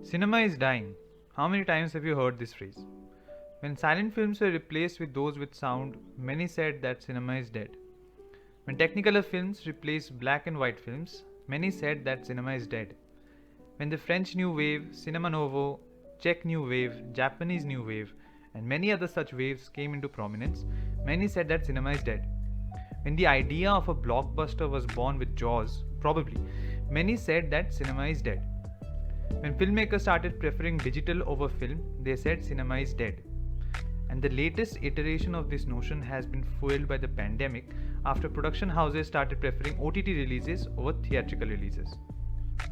Cinema is dying. How many times have you heard this phrase? When silent films were replaced with those with sound, many said that cinema is dead. When Technicolor films replaced black and white films, many said that cinema is dead. When the French New Wave, Cinema Novo, Czech New Wave, Japanese New Wave, and many other such waves came into prominence, many said that cinema is dead. When the idea of a blockbuster was born with Jaws, probably, many said that cinema is dead. When filmmakers started preferring digital over film, they said cinema is dead. And the latest iteration of this notion has been fueled by the pandemic after production houses started preferring OTT releases over theatrical releases.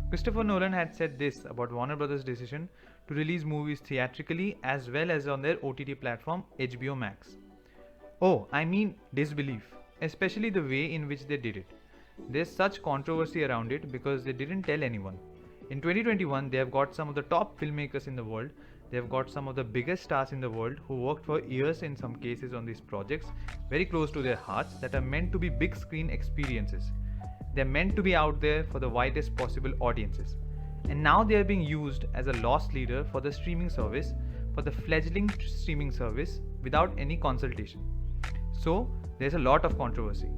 Christopher Nolan had said this about Warner Bros.' decision to release movies theatrically as well as on their OTT platform HBO Max. Oh, I mean disbelief, especially the way in which they did it. There's such controversy around it because they didn't tell anyone. In 2021, they have got some of the top filmmakers in the world. They have got some of the biggest stars in the world who worked for years in some cases on these projects, very close to their hearts, that are meant to be big screen experiences. They're meant to be out there for the widest possible audiences. And now they are being used as a loss leader for the streaming service, for the fledgling streaming service, without any consultation. So, there's a lot of controversy.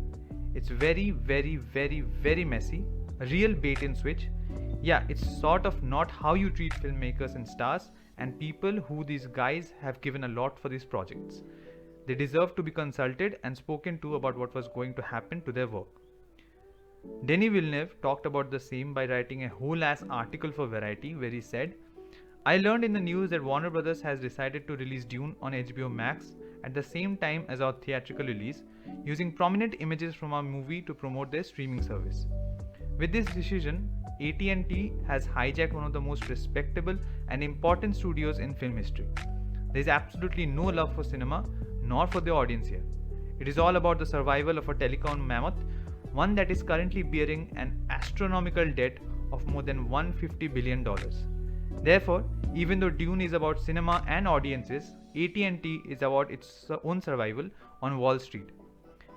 It's very, very, very, very messy, a real bait and switch. Yeah, it's sort of not how you treat filmmakers and stars and people who these guys have given a lot for these projects. They deserve to be consulted and spoken to about what was going to happen to their work. Denis Villeneuve talked about the same by writing a whole ass article for Variety where he said, I learned in the news that Warner Bros. Has decided to release Dune on HBO Max at the same time as our theatrical release, using prominent images from our movie to promote their streaming service. With this decision, AT&T has hijacked one of the most respectable and important studios in film history. There is absolutely no love for cinema, nor for the audience here. It is all about the survival of a telecom mammoth, one that is currently bearing an astronomical debt of more than $150 billion. Therefore, even though Dune is about cinema and audiences, AT&T is about its own survival on Wall Street.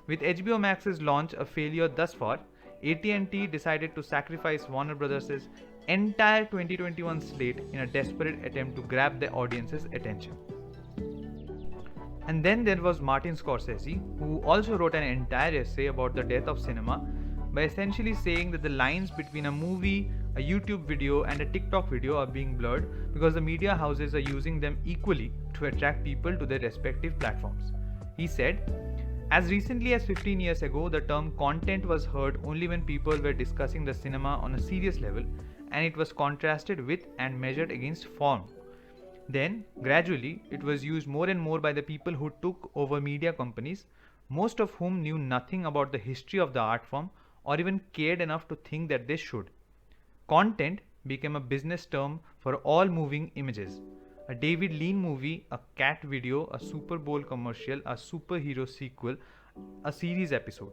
With HBO Max's launch a failure thus far, AT&T decided to sacrifice Warner Bros.' entire 2021 slate in a desperate attempt to grab the audience's attention. And then there was Martin Scorsese, who also wrote an entire essay about the death of cinema by essentially saying that the lines between a movie, a YouTube video, and a TikTok video are being blurred because the media houses are using them equally to attract people to their respective platforms. He said, as recently as 15 years ago, the term content was heard only when people were discussing the cinema on a serious level, and it was contrasted with and measured against form. Then, gradually, it was used more and more by the people who took over media companies, most of whom knew nothing about the history of the art form or even cared enough to think that they should. Content became a business term for all moving images. A David Lean movie, a cat video, a Super Bowl commercial, a superhero sequel, a series episode.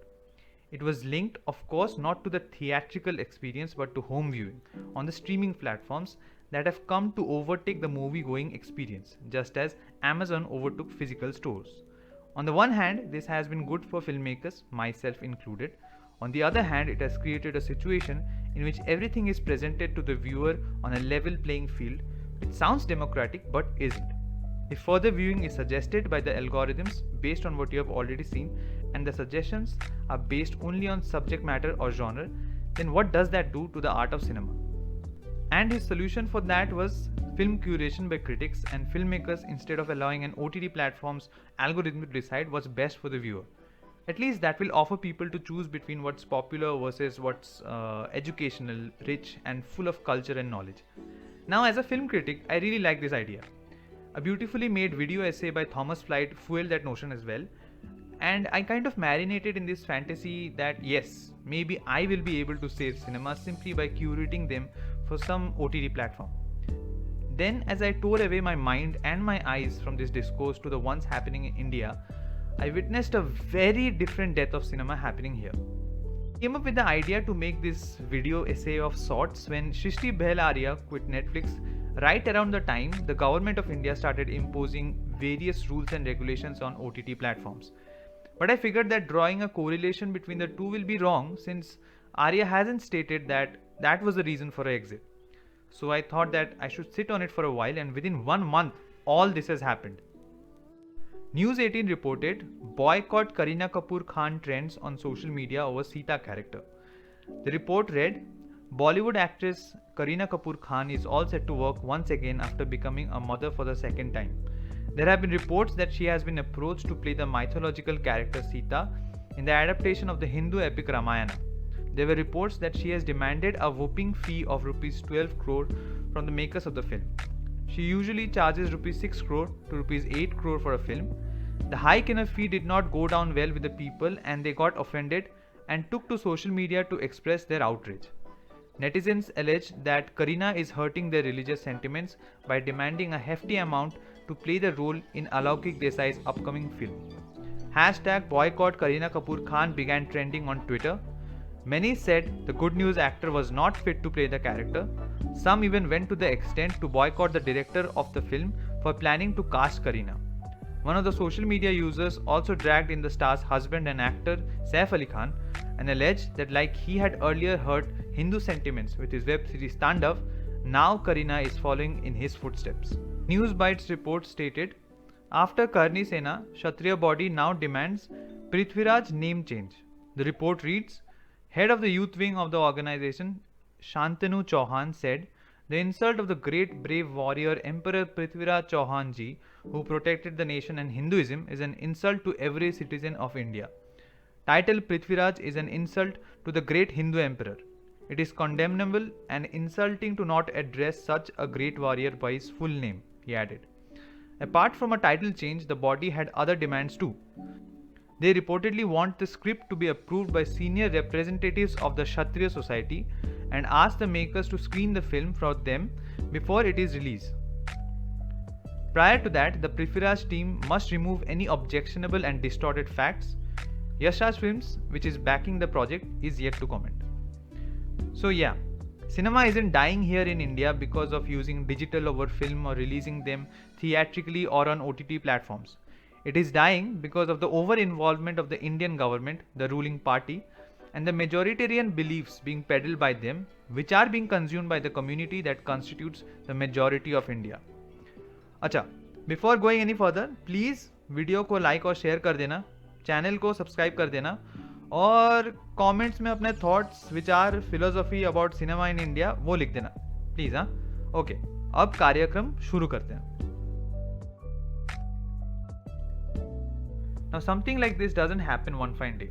It was linked, of course, not to the theatrical experience but to home viewing on the streaming platforms that have come to overtake the movie-going experience, just as Amazon overtook physical stores. On the one hand, this has been good for filmmakers, myself included. On the other hand, it has created a situation in which everything is presented to the viewer on a level playing field. It sounds democratic but isn't. If further viewing is suggested by the algorithms based on what you have already seen, and the suggestions are based only on subject matter or genre, then what does that do to the art of cinema? And his solution for that was film curation by critics and filmmakers instead of allowing an OTT platform's algorithm to decide what's best for the viewer. At least that will offer people to choose between what's popular versus what's educational, rich, and full of culture and knowledge. Now, as a film critic, I really like this idea. A beautifully made video essay by Thomas Flight fueled that notion as well. And I kind of marinated in this fantasy that yes, maybe I will be able to save cinema simply by curating them for some OTT platform. Then, as I tore away my mind and my eyes from this discourse to the ones happening in India, I witnessed a very different death of cinema happening here. I came up with the idea to make this video essay of sorts when Shrishti Behlaria quit Netflix right around the time the government of India started imposing various rules and regulations on OTT platforms. But I figured that drawing a correlation between the two will be wrong since Arya hasn't stated that that was the reason for her exit. So I thought that I should sit on it for a while, and within 1 month, all this has happened. News 18 reported boycott Kareena Kapoor Khan trends on social media over Sita character. The report read, Bollywood actress Kareena Kapoor Khan is all set to work once again after becoming a mother for the second time. There have been reports that she has been approached to play the mythological character Sita in the adaptation of the Hindu epic Ramayana. There were reports that she has demanded a whopping fee of rupees 12 crore from the makers of the film. She usually charges rupees 6 crore to rupees 8 crore for a film. The hike in a fee did not go down well with the people, and they got offended and took to social media to express their outrage. Netizens allege that Kareena is hurting their religious sentiments by demanding a hefty amount to play the role in Alaukik Desai's upcoming film. Hashtag boycott Kareena Kapoor Khan began trending on Twitter. Many said the good news actor was not fit to play the character. Some even went to the extent to boycott the director of the film for planning to cast Kareena. One of the social media users also dragged in the star's husband and actor Saif Ali Khan and alleged that like he had earlier hurt Hindu sentiments with his web series Tandav, now Kareena is following in his footsteps. Newsbytes report stated, after Karni Sena, Kshatriya body now demands Prithviraj name change. The report reads, head of the youth wing of the organization, Shantanu Chauhan said, the insult of the great brave warrior Emperor Prithviraj Chauhan ji, who protected the nation and Hinduism, is an insult to every citizen of India. Title Prithviraj is an insult to the great Hindu emperor. It is condemnable and insulting to not address such a great warrior by his full name, he added. Apart from a title change, the body had other demands too. They reportedly want the script to be approved by senior representatives of the Kshatriya Society and ask the makers to screen the film for them before it is released. Prior to that, the Prithviraj team must remove any objectionable and distorted facts. Yash Raj Films, which is backing the project, is yet to comment. So yeah, cinema isn't dying here in India because of using digital over film or releasing them theatrically or on OTT platforms. It is dying because of the over-involvement of the Indian government, the ruling party, and the majoritarian beliefs being peddled by them, which are being consumed by the community that constitutes the majority of India. अच्छा, before going any further, please video को like और share कर देना, channel को subscribe कर देना और comments में अपने थॉट्स, विचार, philosophy about cinema in India वो लिख देना प्लीज़. हाँ, ओके, अब कार्यक्रम शुरू करते हैं. Now something like this doesn't happen one fine day,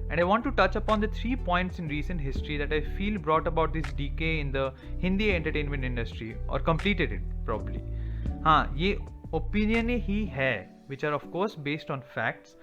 and I want to touch upon the 3 points in recent history that I feel brought about this decay in the Hindi entertainment industry or completed it probably. हाँ, ये opinion ही है, which are of course based on facts,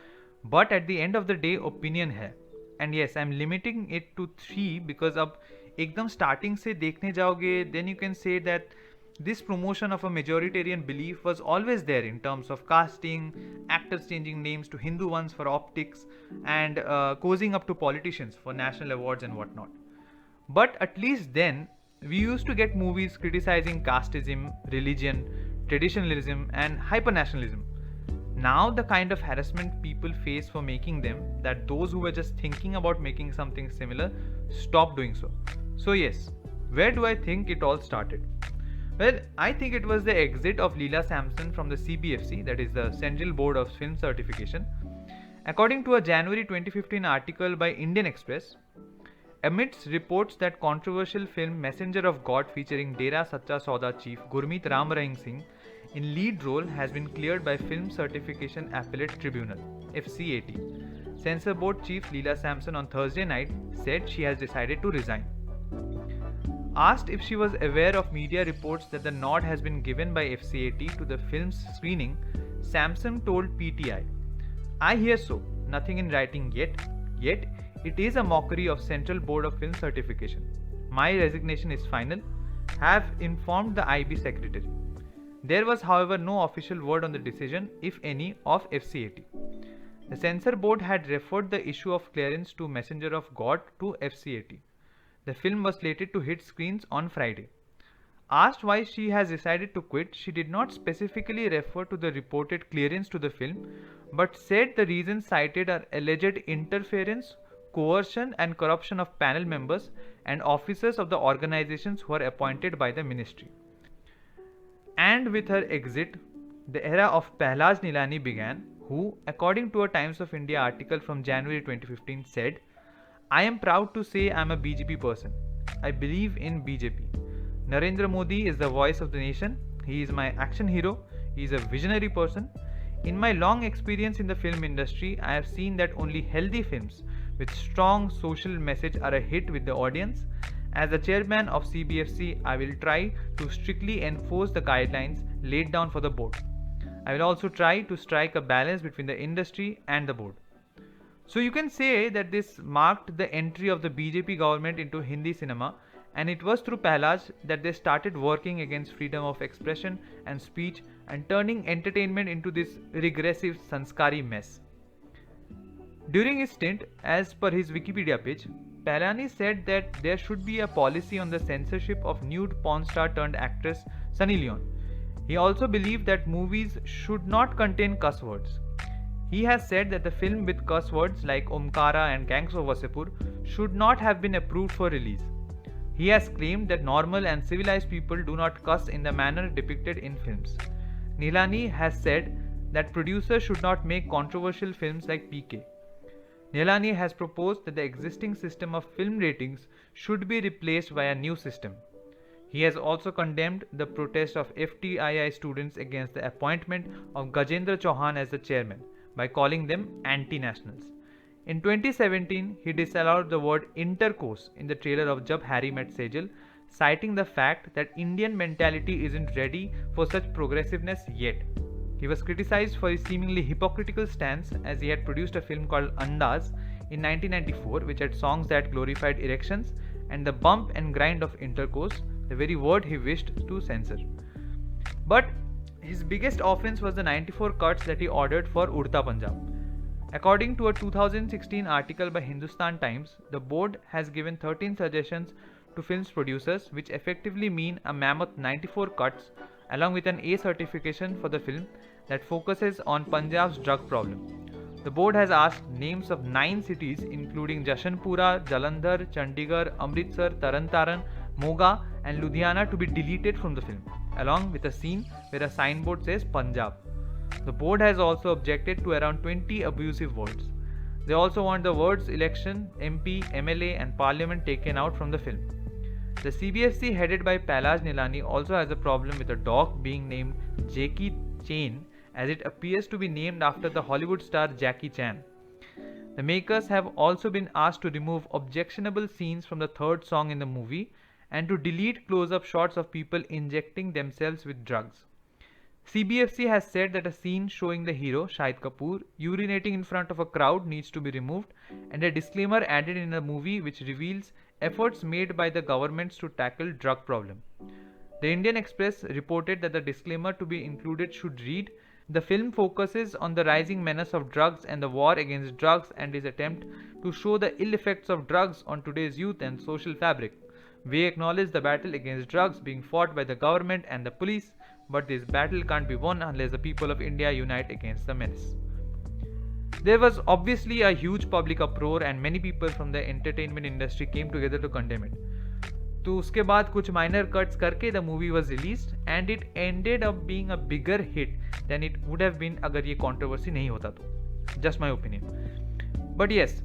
but at the end of the day opinion है. And yes, I'm limiting it to 3 because अब एकदम starting से देखने जाओगे, then you can say that this promotion of a majoritarian belief was always there in terms of casting, actors changing names to Hindu ones for optics, and cozying up to politicians for national awards and whatnot. But at least then, we used to get movies criticizing casteism, religion, traditionalism, and hypernationalism. Now the kind of harassment people face for making them, that those who were just thinking about making something similar stop doing so. So yes, where do I think it all started? Well, I think it was the exit of Leela Samson from the CBFC, that is the Central Board of Film Certification. According to a January 2015 article by Indian Express, amidst reports that controversial film Messenger of God featuring Dera Sacha Sauda chief Gurmeet Ram Rahim Singh in lead role has been cleared by Film Certification Appellate Tribunal (FCAT). Censor Board chief Leela Samson on Thursday night said she has decided to resign. Asked if she was aware of media reports that the nod has been given by FCAT to the film's screening, Samson told PTI, "I hear so, nothing in writing yet. Yet, it is a mockery of Central Board of Film Certification. My resignation is final. Have informed the IB secretary." There was, however, no official word on the decision, if any, of FCAT. The censor board had referred the issue of clearance to Messenger of God to FCAT. The film was slated to hit screens on Friday. Asked why she has decided to quit, she did not specifically refer to the reported clearance to the film, but said the reasons cited are alleged interference, coercion and corruption of panel members and officers of the organizations who are appointed by the ministry. And with her exit, the era of Pehlaj Nilani began, who, according to a Times of India article from January 2015, said, "I am proud to say I am a BJP person. I believe in BJP. Narendra Modi is the voice of the nation. He is my action hero. He is a visionary person. In my long experience in the film industry, I have seen that only healthy films with strong social message are a hit with the audience. As the chairman of CBFC, I will try to strictly enforce the guidelines laid down for the board. I will also try to strike a balance between the industry and the board." So you can say that this marked the entry of the BJP government into Hindi cinema, and it was through Pehlaj that they started working against freedom of expression and speech and turning entertainment into this regressive sanskari mess. During his stint, as per his Wikipedia page, Pehlani said that there should be a policy on the censorship of nude porn star turned actress Sunny Leone. He also believed that movies should not contain cuss words. He has said that the film with cuss words like Omkara and Gangs of Wasseypur should not have been approved for release. He has claimed that normal and civilized people do not cuss in the manner depicted in films. Nilani has said that producers should not make controversial films like PK. Nilani has proposed that the existing system of film ratings should be replaced by a new system. He has also condemned the protest of FTII students against the appointment of Gajendra Chauhan as the chairman by calling them anti-nationals. In 2017, he disallowed the word intercourse in the trailer of Jab Harry Met Sejal, citing the fact that Indian mentality isn't ready for such progressiveness yet. He was criticized for his seemingly hypocritical stance, as he had produced a film called Andaz in 1994 which had songs that glorified erections and the bump and grind of intercourse, the very word he wished to censor. But his biggest offense was the 94 cuts that he ordered for Udta Punjab. According to a 2016 article by Hindustan Times, the board has given 13 suggestions to films producers, which effectively mean a mammoth 94 cuts along with an A certification for the film that focuses on Punjab's drug problem. The board has asked names of 9 cities including Jashanpura, Jalandhar, Chandigarh, Amritsar, Taran, Moga and Ludhiana to be deleted from the film, along with a scene where a signboard says Punjab. The board has also objected to around 20 abusive words. They also want the words election, MP, MLA and parliament taken out from the film. The CBFC headed by Pehlaj Nilani also has a problem with a dog being named Jackie Chan, as it appears to be named after the Hollywood star Jackie Chan. The makers have also been asked to remove objectionable scenes from the third song in the movie and to delete close-up shots of people injecting themselves with drugs. CBFC has said that a scene showing the hero, Shahid Kapoor, urinating in front of a crowd needs to be removed, and a disclaimer added in the movie which reveals efforts made by the governments to tackle drug problem. The Indian Express reported that the disclaimer to be included should read, "The film focuses on the rising menace of drugs and the war against drugs and its attempt to show the ill effects of drugs on today's youth and social fabric. We acknowledge the battle against drugs being fought by the government and the police, but this battle can't be won unless the people of India unite against the menace." There was obviously a huge public uproar and many people from the entertainment industry came together to condemn it. तो उसके बाद कुछ minor cuts करके the movie was released and it ended up being a bigger hit than it would have been अगर ये controversy नहीं होता तो. Just my opinion. But yes,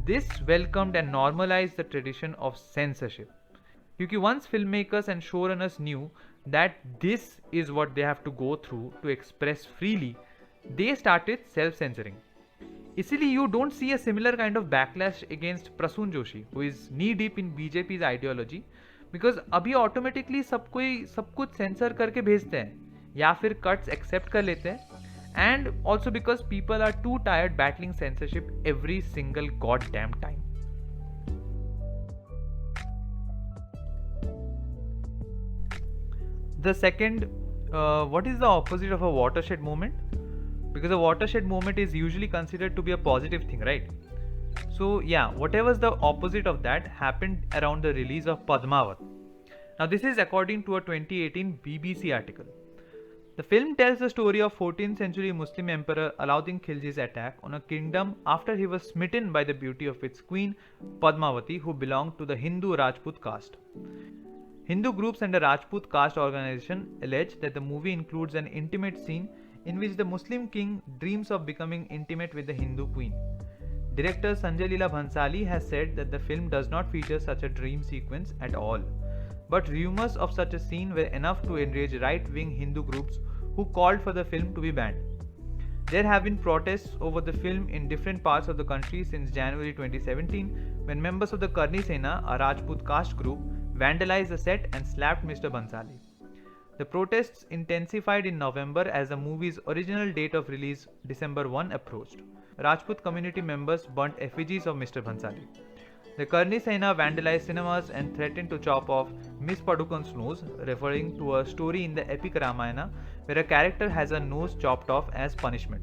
this welcomed and normalized the tradition of censorship. क्योंकि once filmmakers and showrunners knew that this is what they have to go through to express freely, they started self-censoring. इसीलिए you don't see a similar kind of backlash against Prasoon Joshi, who is knee-deep in BJP's ideology, because अभी automatically सब कुछ censor करके भेजते हैं या फिर cuts accept कर लेते हैं, and also because people are too tired battling censorship every single goddamn time. The second, what is the opposite of a watershed moment? Because a watershed moment is usually considered to be a positive thing, right? So yeah, whatever's the opposite of that happened around the release of Padmavat. Now this is according to a 2018 BBC article. The film tells the story of 14th century Muslim Emperor Alauddin Khilji's attack on a kingdom after he was smitten by the beauty of its queen Padmavati, who belonged to the Hindu Rajput caste. Hindu groups and the Rajput caste organization allege that the movie includes an intimate scene in which the Muslim king dreams of becoming intimate with the Hindu queen. Director Sanjay Leela Bhansali has said that the film does not feature such a dream sequence at all. But rumors of such a scene were enough to enrage right-wing Hindu groups who called for the film to be banned. There have been protests over the film in different parts of the country since January 2017 when members of the Karni Sena, a Rajput caste group, vandalized the set and slapped Mr. Bhansali. The protests intensified in November as the movie's original date of release, December 1, approached. Rajput community members burnt effigies of Mr. Bhansali. The Karni Sena vandalized cinemas and threatened to chop off Miss Padukone's nose, referring to a story in the epic Ramayana where a character has a nose chopped off as punishment.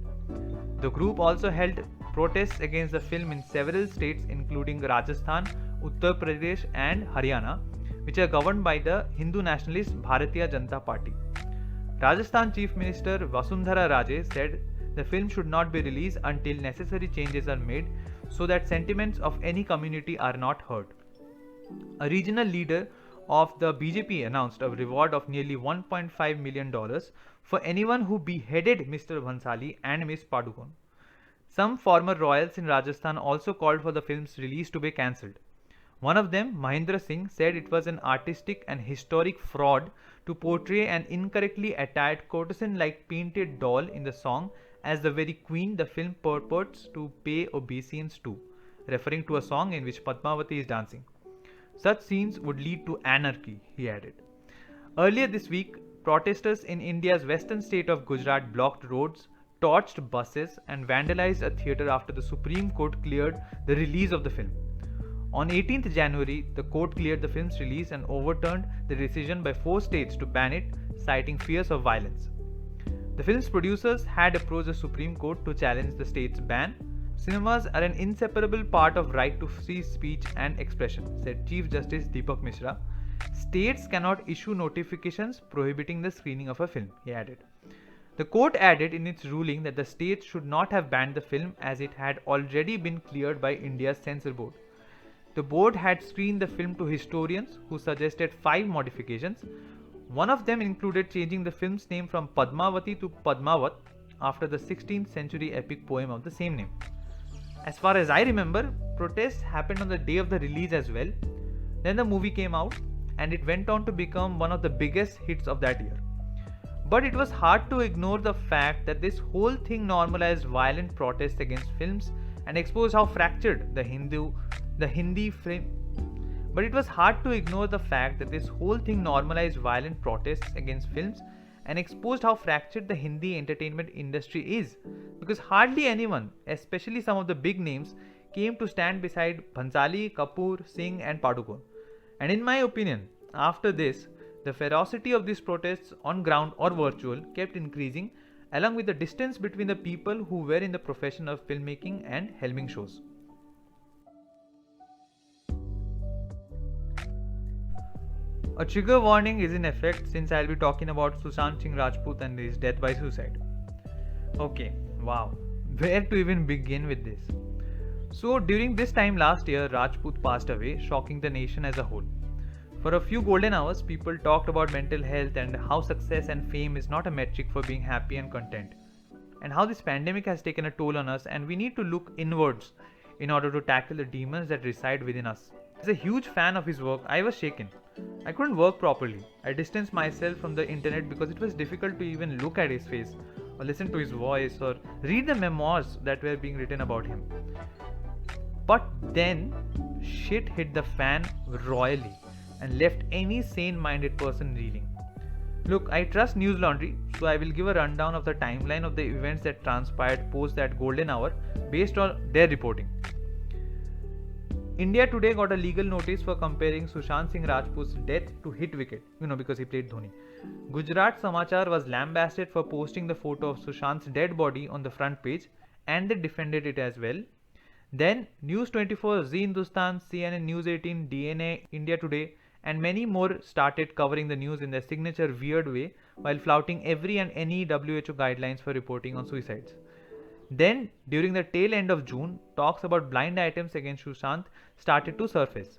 The group also held protests against the film in several states including Rajasthan, Uttar Pradesh and Haryana, which are governed by the Hindu nationalist Bharatiya Janata Party. Rajasthan Chief Minister Vasundhara Raje said the film should not be released until necessary changes are made so that sentiments of any community are not hurt. A regional leader of the BJP announced a reward of nearly $1.5 million for anyone who beheaded Mr. Bhansali and Miss Padukone. Some former royals in Rajasthan also called for the film's release to be cancelled. One of them, Mahendra Singh, said it was an artistic and historic fraud to portray an incorrectly attired courtesan-like painted doll in the song as the very queen the film purports to pay obeisance to, referring to a song in which Padmavati is dancing. Such scenes would lead to anarchy, he added. Earlier this week, protesters in India's western state of Gujarat blocked roads, torched buses, and vandalized a theatre after the Supreme Court cleared the release of the film. On 18th January, the court cleared the film's release and overturned the decision by 4 states to ban it, citing fears of violence. The film's producers had approached the Supreme Court to challenge the state's ban. Cinemas are an inseparable part of right to free speech and expression, said Chief Justice Deepak Mishra. States cannot issue notifications prohibiting the screening of a film, he added. The court added in its ruling that the states should not have banned the film as it had already been cleared by India's censor board. The board had screened the film to historians who suggested 5 modifications. One of them included changing the film's name from Padmavati to Padmavat after the 16th century epic poem of the same name. As far as I remember, protests happened on the day of the release as well. Then the movie came out and it went on to become one of the biggest hits of that year. But it was hard to ignore the fact that this whole thing normalized violent protests against films and exposed how fractured the Hindi frame. But it was hard to ignore the fact that this whole thing normalized violent protests against films and exposed how fractured the Hindi entertainment industry is, because hardly anyone, especially some of the big names, came to stand beside Bhansali, Kapoor, Singh and Padukone. And in my opinion, after this, the ferocity of these protests on ground or virtual kept increasing, along with the distance between the people who were in the profession of filmmaking and helming shows. A trigger warning is in effect since I'll be talking about Sushant Singh Rajput and his death by suicide. Okay, wow, where to even begin with this? So during this time last year, Rajput passed away, shocking the nation as a whole. For a few golden hours, people talked about mental health and how success and fame is not a metric for being happy and content, and how this pandemic has taken a toll on us and we need to look inwards in order to tackle the demons that reside within us. As a huge fan of his work, I was shaken. I couldn't work properly. I distanced myself from the internet because it was difficult to even look at his face, or listen to his voice, or read the memoirs that were being written about him. But then, shit hit the fan royally and left any sane-minded person reeling. Look, I trust News Laundry, so I will give a rundown of the timeline of the events that transpired post that golden hour based on their reporting. India Today got a legal notice for comparing Sushant Singh Rajput's death to hit wicket, because he played Dhoni. Gujarat Samachar was lambasted for posting the photo of Sushant's dead body on the front page, and they defended it as well. Then News 24, Zee Hindustan, CNN News 18, DNA, India Today and many more started covering the news in their signature weird way while flouting every and any WHO guidelines for reporting on suicides. Then, during the tail end of June, talks about blind items against Sushant started to surface.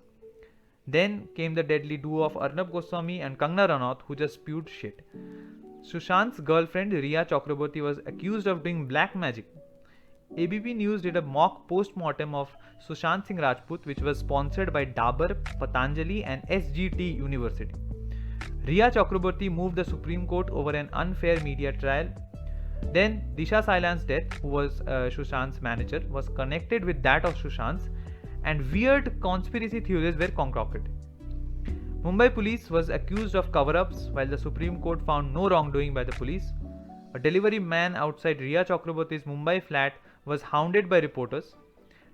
Then came the deadly duo of Arnab Goswami and Kangana Ranaut, who just spewed shit. Sushant's girlfriend Riya Chakraborty was accused of doing black magic. ABP News did a mock post-mortem of Sushant Singh Rajput, which was sponsored by Dabur, Patanjali and SGT University. Riya Chakraborty moved the Supreme Court over an unfair media trial. Then Disha Sailan's death, who was Sushant's manager, was connected with that of Sushant's, and weird conspiracy theories were concocted. Mumbai police was accused of cover-ups while the Supreme Court found no wrongdoing by the police. A delivery man outside Riya Chakraborty's Mumbai flat was hounded by reporters.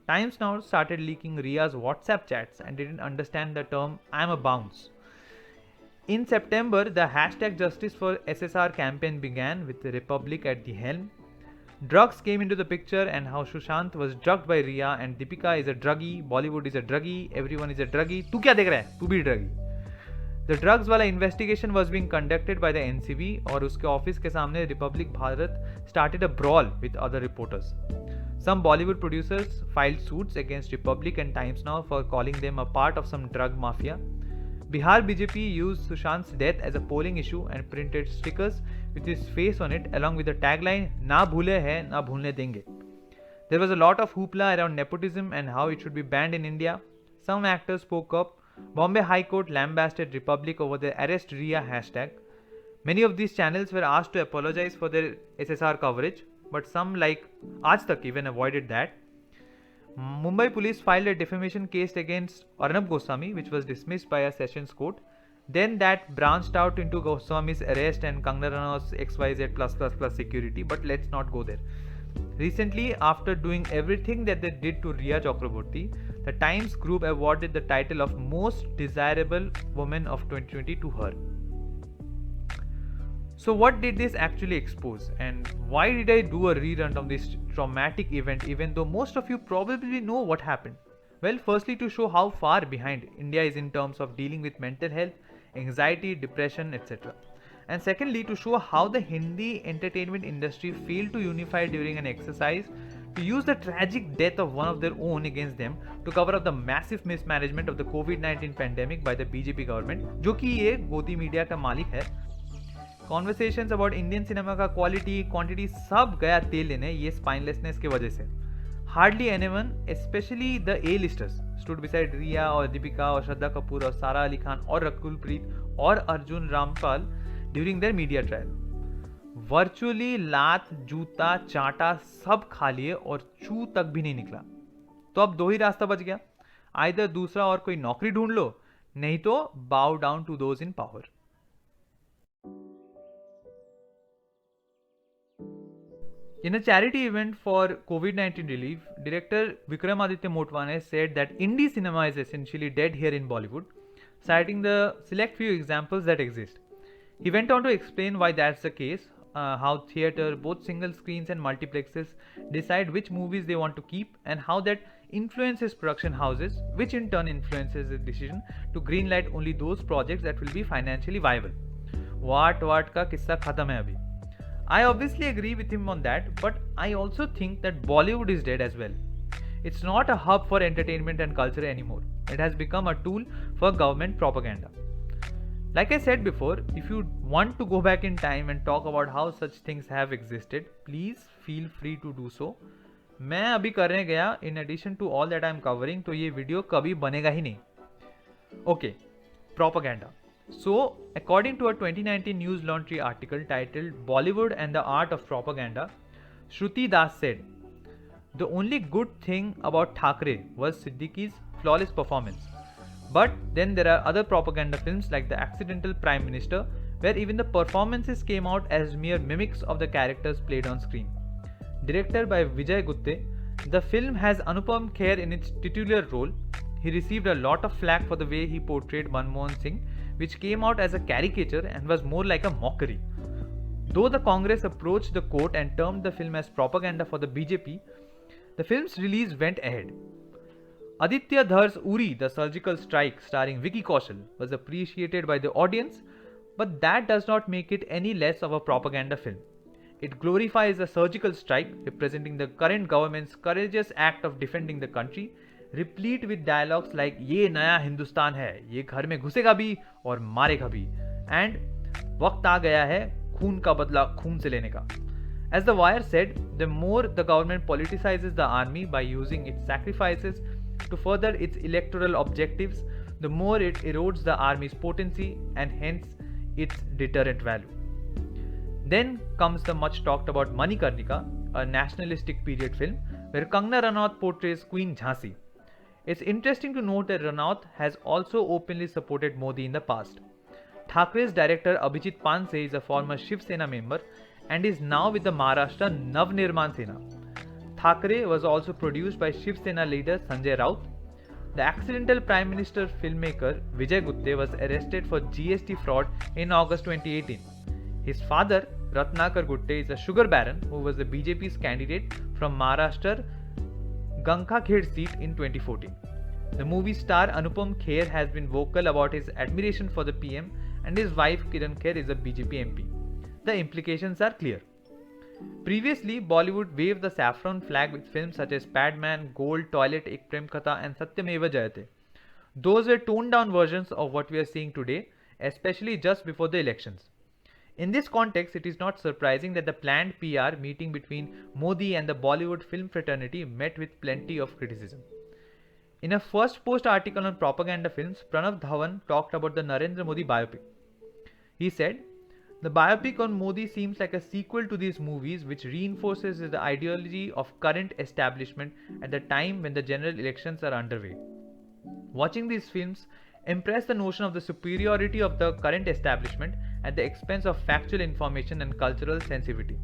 Times Now started leaking Riya's WhatsApp chats and didn't understand the term "I'm a bounce." In September, the hashtag Justice for SSR campaign began with the Republic at the helm. Drugs came into the picture and how Sushant was drugged by Riya and Deepika is a druggie, Bollywood is a druggie, everyone is a druggie. तू क्या देख रहा है? तू भी druggie. The drugs वाला investigation was being conducted by the NCB और उसके ऑफिस के सामने Republic Bharat started a brawl with other reporters. Some Bollywood producers filed suits against Republic and Times Now for calling them a part of some drug mafia. Bihar BJP used Sushant's death as a polling issue and printed stickers with his face on it along with the tagline "Na bhule hai, na bhulne denge." There was a lot of hoopla around nepotism and how it should be banned in India. Some actors spoke up. Bombay High Court lambasted Republic over the Arrest Riya hashtag. Many of these channels were asked to apologize for their SSR coverage, but some like Aaj Tak even avoided that. Mumbai police filed a defamation case against Arnab Goswami, which was dismissed by a sessions court. Then that branched out into Goswami's arrest and Kangana Ranaut's XYZ+++ security, but let's not go there. Recently, after doing everything that they did to Riya Chakraborty, the Times Group awarded the title of Most Desirable Woman of 2020 to her. So what did this actually expose, and why did I do a rerun of this traumatic event even though most of you probably know what happened? Well, firstly to show how far behind India is in terms of dealing with mental health, anxiety, depression, etc. And secondly to show how the Hindi entertainment industry failed to unify during an exercise to use the tragic death of one of their own against them to cover up the massive mismanagement of the COVID-19 pandemic by the BJP government, जो कि ये गोदी media का मालिक है. Conversations about Indian cinema का quality, quantity सब गया तेल लेने ये spinelessness की वजह से. Hardly anyone, especially the A-listers, stood beside Riya और Deepika और Shraddha Kapoor और Sara Ali Khan और Rakul Preet और Arjun Rampal during their media trial. Virtually लात, जूता, चाटा सब खा लिए और चू तक भी नहीं निकला. तो अब दो ही रास्ता बच गया. Either दूसरा और कोई नौकरी ढूंढ लो, नहीं तो bow down to those in power. In a charity event for COVID-19 relief, director Vikramaditya Motwane said that indie cinema is essentially dead here in Bollywood, citing the select few examples that exist. He went on to explain why that's the case, how theatre, both single screens and multiplexes, decide which movies they want to keep, and how that influences production houses, which in turn influences the decision to greenlight only those projects that will be financially viable. What का किस्सा खत्म है अभी. I obviously agree with him on that, but I also think that Bollywood is dead as well. It's not a hub for entertainment and culture anymore. It has become a tool for government propaganda. Like I said before, if you want to go back in time and talk about how such things have existed, please feel free to do so. मैं अभी करने गया, in addition to all that I'm covering, तो ये video कभी बनेगा ही नहीं. Okay, propaganda. So, according to a 2019 News Laundry article titled Bollywood and the Art of Propaganda, Shruti Das said, "The only good thing about Thackeray was Siddiqui's flawless performance. But then there are other propaganda films like The Accidental Prime Minister, where even the performances came out as mere mimics of the characters played on screen. Directed by Vijay Gutte, the film has Anupam Kher in its titular role. He received a lot of flack for the way he portrayed Manmohan Singh, which came out as a caricature and was more like a mockery. Though the Congress approached the court and termed the film as propaganda for the BJP, the film's release went ahead. Aditya Dhar's Uri, the Surgical Strike, starring Vicky Kaushal, was appreciated by the audience, but that does not make it any less of a propaganda film. It glorifies the surgical strike, representing the current government's courageous act of defending the country, replete with dialogues like "ये नया हिंदुस्तान है, ये घर में घुसेगा भी और मारेगा भी" and "वक्त आ गया है खून का बदला खून से लेने का." As The Wire said, the more the government politicizes the army by using its sacrifices to further its electoral objectives, the more it erodes the army's potency and hence its deterrent value. Then comes the much talked about Manikarnika, a nationalistic period film where Kangana Ranaut portrays Queen Jhansi. It's interesting to note that Ranaut has also openly supported Modi in the past. Thakre's director Abhijit Panse is a former Shiv Sena member and is now with the Maharashtra Navnirman Sena. Thakre was also produced by Shiv Sena leader Sanjay Raut. The accidental Prime Minister filmmaker Vijay Gutte was arrested for GST fraud in August 2018. His father, Ratnakar Gutte, is a sugar baron who was the BJP's candidate from Maharashtra Gangkakhed seat in 2014. The movie star Anupam Kher has been vocal about his admiration for the PM, and his wife Kiran Kher is a BJP MP. The implications are clear. Previously, Bollywood waved the saffron flag with films such as Padman, Gold, Toilet, Ek Prem Katha and Satyameva Jayate. Those were toned down versions of what we are seeing today, especially just before the elections. In this context, it is not surprising that the planned PR meeting between Modi and the Bollywood film fraternity met with plenty of criticism. In a first post article on propaganda films, Pranav Dhawan talked about the Narendra Modi biopic. He said, "The biopic on Modi seems like a sequel to these movies which reinforces the ideology of current establishment at the time when the general elections are underway. Watching these films impress the notion of the superiority of the current establishment at the expense of factual information and cultural sensitivity.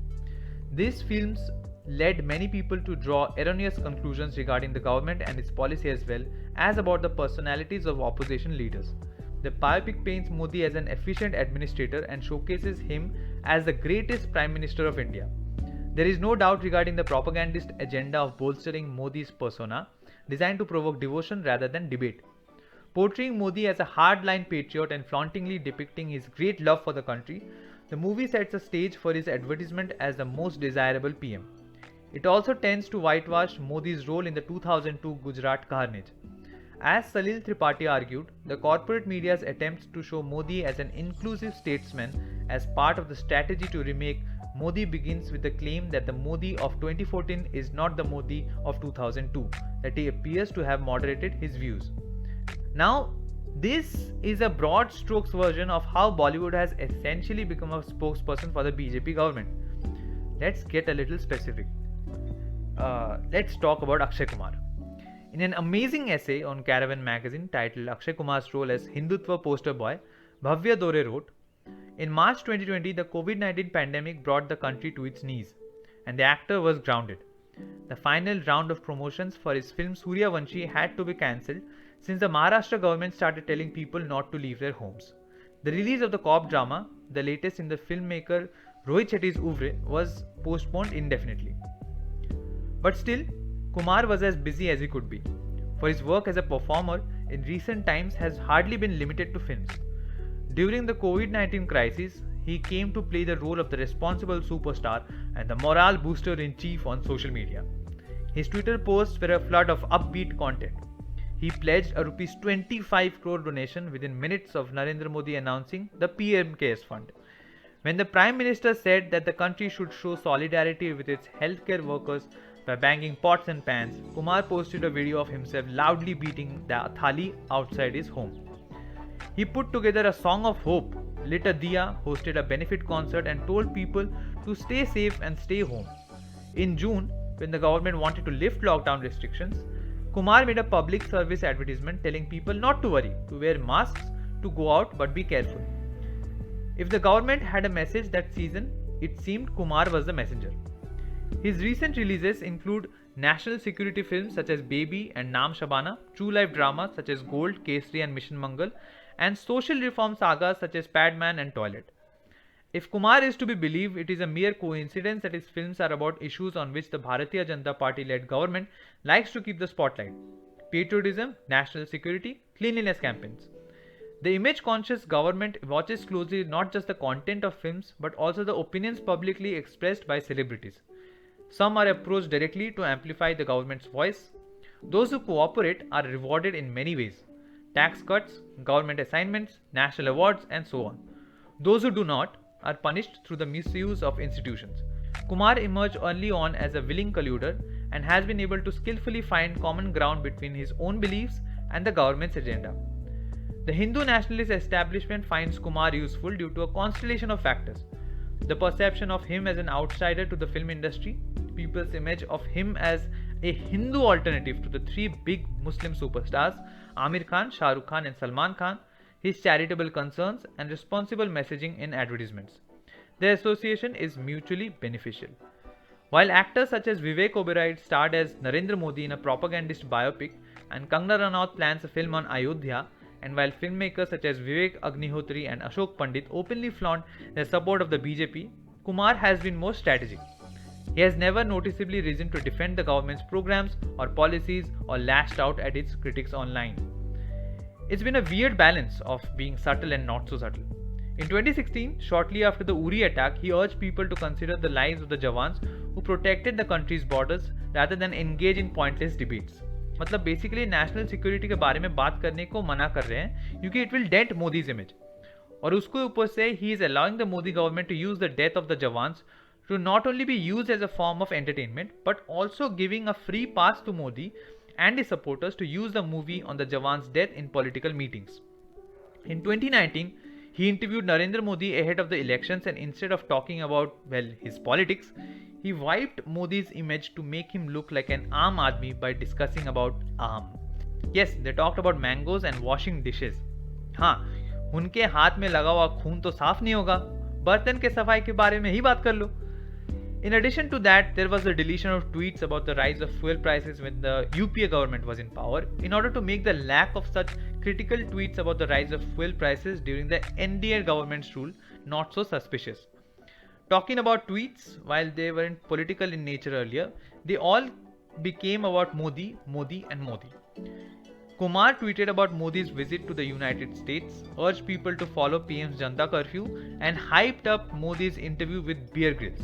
These films led many people to draw erroneous conclusions regarding the government and its policy as well as about the personalities of opposition leaders. The biopic paints Modi as an efficient administrator and showcases him as the greatest Prime Minister of India. There is no doubt regarding the propagandist agenda of bolstering Modi's persona, designed to provoke devotion rather than debate. Portraying Modi as a hardline patriot and flauntingly depicting his great love for the country, the movie sets a stage for his advertisement as the most desirable PM. It also tends to whitewash Modi's role in the 2002 Gujarat carnage. As Salil Tripathi argued, the corporate media's attempts to show Modi as an inclusive statesman as part of the strategy to remake Modi begins with the claim that the Modi of 2014 is not the Modi of 2002, that he appears to have moderated his views. Now, this is a broad strokes version of how Bollywood has essentially become a spokesperson for the BJP government. Let's get a little specific. Let's talk about Akshay Kumar. In an amazing essay on Caravan magazine titled Akshay Kumar's Role as Hindutva Poster Boy, Bhavya Dore wrote, "In March 2020, the COVID-19 pandemic brought the country to its knees, and the actor was grounded. The final round of promotions for his film Suryavanshi had to be cancelled since the Maharashtra government started telling people not to leave their homes. The release of the cop drama, the latest in the filmmaker Rohit Shetty's oeuvre, was postponed indefinitely. But still, Kumar was as busy as he could be, for his work as a performer in recent times has hardly been limited to films. During the COVID-19 crisis, he came to play the role of the responsible superstar and the morale booster in chief on social media. His Twitter posts were a flood of upbeat content. He pledged a Rs 25 crore donation within minutes of Narendra Modi announcing the PM Cares Fund. When the Prime Minister said that the country should show solidarity with its healthcare workers by banging pots and pans, Kumar posted a video of himself loudly beating the thali outside his home. He put together a song of hope, lit a diya, hosted a benefit concert and told people to stay safe and stay home. In June, when the government wanted to lift lockdown restrictions, Kumar made a public service advertisement telling people not to worry, to wear masks, to go out but be careful. If the government had a message that season, it seemed Kumar was the messenger. His recent releases include national security films such as Baby and Naam Shabana, true life dramas such as Gold, Kesri and Mission Mangal, and social reform sagas such as Padman and Toilet. If Kumar is to be believed, it is a mere coincidence that his films are about issues on which the Bharatiya Janata Party led government likes to keep the spotlight. patriotism, national security, cleanliness campaigns. The image conscious government watches closely not just the content of films but also the opinions publicly expressed by celebrities. Some are approached directly to amplify the government's voice. Those who cooperate are rewarded in many ways: tax cuts, government assignments, national awards, and so on. Those who do not are punished through the misuse of institutions. Kumar emerged early on as a willing colluder and has been able to skillfully find common ground between his own beliefs and the government's agenda. The Hindu nationalist establishment finds Kumar useful due to a constellation of factors: the perception of him as an outsider to the film industry, people's image of him as a Hindu alternative to the three big Muslim superstars Amir Khan, Shah Rukh Khan, and Salman Khan, his charitable concerns, and responsible messaging in advertisements. Their association is mutually beneficial. While actors such as Vivek Oberoi starred as Narendra Modi in a propagandist biopic, and Kangana Ranaut plans a film on Ayodhya, and while filmmakers such as Vivek Agnihotri and Ashok Pandit openly flaunt their support of the BJP, Kumar has been more strategic. He has never noticeably risen to defend the government's programs or policies or lashed out at its critics online. It's been a weird balance of being subtle and not so subtle. In 2016, shortly after the Uri attack, he urged people to consider the lives of the Jawans who protected the country's borders rather than engage in pointless debates. मतलब basically national security के बारे में बात करने को मना कर रहे हैं क्योंकि it will dent Modi's image, और उसके ऊपर से ही is allowing the Modi government to use the death of the jawans to not only be used as a form of entertainment but also giving a free pass to Modi and his supporters to use the movie on the Jawan's death in political meetings. In 2019, he interviewed Narendra Modi ahead of the elections, and instead of talking about, well, his politics, he wiped Modi's image to make him look like an Aam Aadmi by discussing about Aam. Yes, they talked about mangoes and washing dishes. हाँ, उनके हाथ में लगा हुआ खून तो साफ नहीं होगा, बर्तन के सफाई के बारे में ही बात कर लो. In addition to that, there was the deletion of tweets about the rise of fuel prices when the UPA government was in power, in order to make the lack of such critical tweets about the rise of fuel prices during the NDA government's rule not so suspicious. Talking about tweets, while they weren't political in nature earlier, they all became about Modi, Modi, and Modi. Kumar tweeted about Modi's visit to the United States, urged people to follow PM's Janata curfew, and hyped up Modi's interview with Bear Grylls.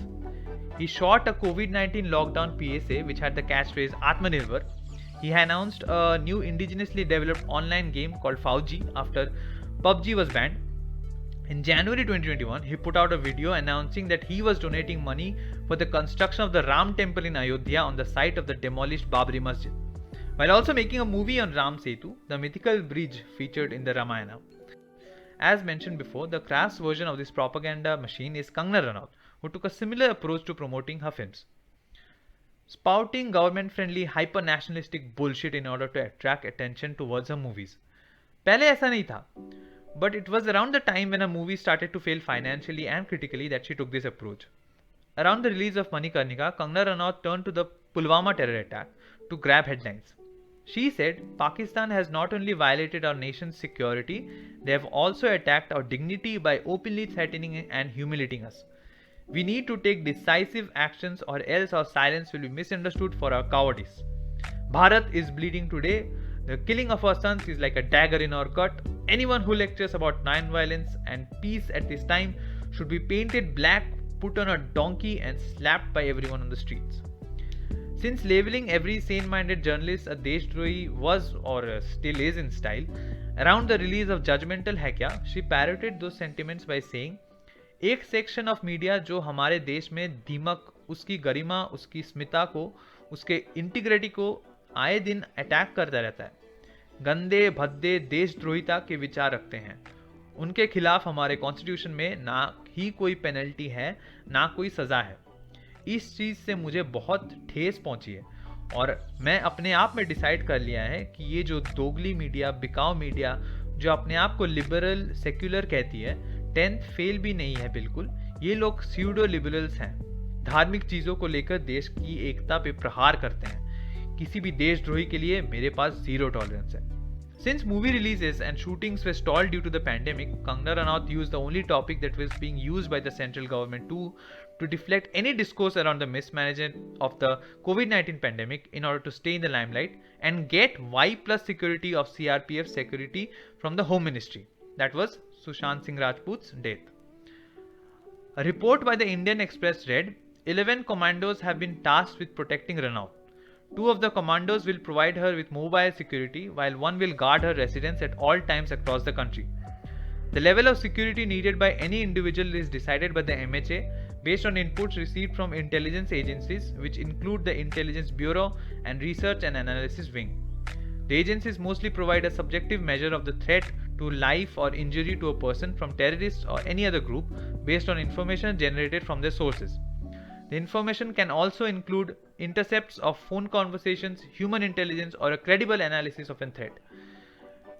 He shot a COVID-19 lockdown PSA which had the catchphrase Atmanirbhar. He announced a new indigenously developed online game called Fauji after PUBG was banned. In January 2021, he put out a video announcing that he was donating money for the construction of the Ram temple in Ayodhya on the site of the demolished Babri Masjid, while also making a movie on Ram Setu, the mythical bridge featured in the Ramayana. As mentioned before, the crass version of this propaganda machine is Kangana Ranaut, who took a similar approach to promoting her films, spouting government-friendly hyper-nationalistic bullshit in order to attract attention towards her movies. पहले ऐसा नहीं था, but it was around the time when her movie started to fail financially and critically that she took this approach. Around the release of Manikarnika, Kangana Ranaut turned to the Pulwama terror attack to grab headlines. She said, Pakistan has not only violated our nation's security, they have also attacked our dignity by openly threatening and humiliating us. We need to take decisive actions or else our silence will be misunderstood for our cowardice. Bharat is bleeding today. The killing of our sons is like a dagger in our gut. Anyone who lectures about non-violence and peace at this time should be painted black, put on a donkey and slapped by everyone on the streets. Since labeling every sane-minded journalist a Deshdrohi was or still is in style, around the release of Judgmental Hai Kya, she parroted those sentiments by saying, एक section of media जो हमारे देश में दीमक, उसकी गरिमा, उसकी स्मिता को, उसके इंटीग्रिटी को आए दिन अटैक करता रहता है, गंदे भद्दे देशद्रोहिता के विचार रखते हैं. उनके खिलाफ हमारे कॉन्स्टिट्यूशन में ना ही कोई पेनल्टी है, ना कोई सज़ा है. इस चीज़ से मुझे बहुत ठेस पहुंची है और मैं अपने आप में डिसाइड कर लिया है कि ये जो दोगली मीडिया, बिकाऊ मीडिया जो अपने आप को लिबरल सेक्युलर कहती है, 10th फेल भी नहीं है बिल्कुल. ये लोग स्यूडो लिबरल्स हैं, धार्मिक चीज़ों को लेकर देश की एकता पे प्रहार करते हैं. किसी भी देशद्रोही के लिए मेरे पास जीरो टॉलरेंस है. Since movie releases and shootings were stalled due to the pandemic, Kangana Ranaut used the only topic that was being used by the central government to deflect any discourse around the mismanagement of the COVID-19 pandemic in order to stay in the limelight and get Y plus security of CRPF security from the Home Ministry. That was Sushant Singh Rajput's death. A report by the Indian Express read, 11 commandos have been tasked with protecting Ranaut. 2 of the commandos will provide her with mobile security, while 1 will guard her residence at all times across the country. The level of security needed by any individual is decided by the MHA based on inputs received from intelligence agencies, which include the Intelligence Bureau and Research and Analysis Wing. The agencies mostly provide a subjective measure of the threat to life or injury to a person from terrorists or any other group based on information generated from their sources. The information can also include intercepts of phone conversations, human intelligence, or a credible analysis of a threat.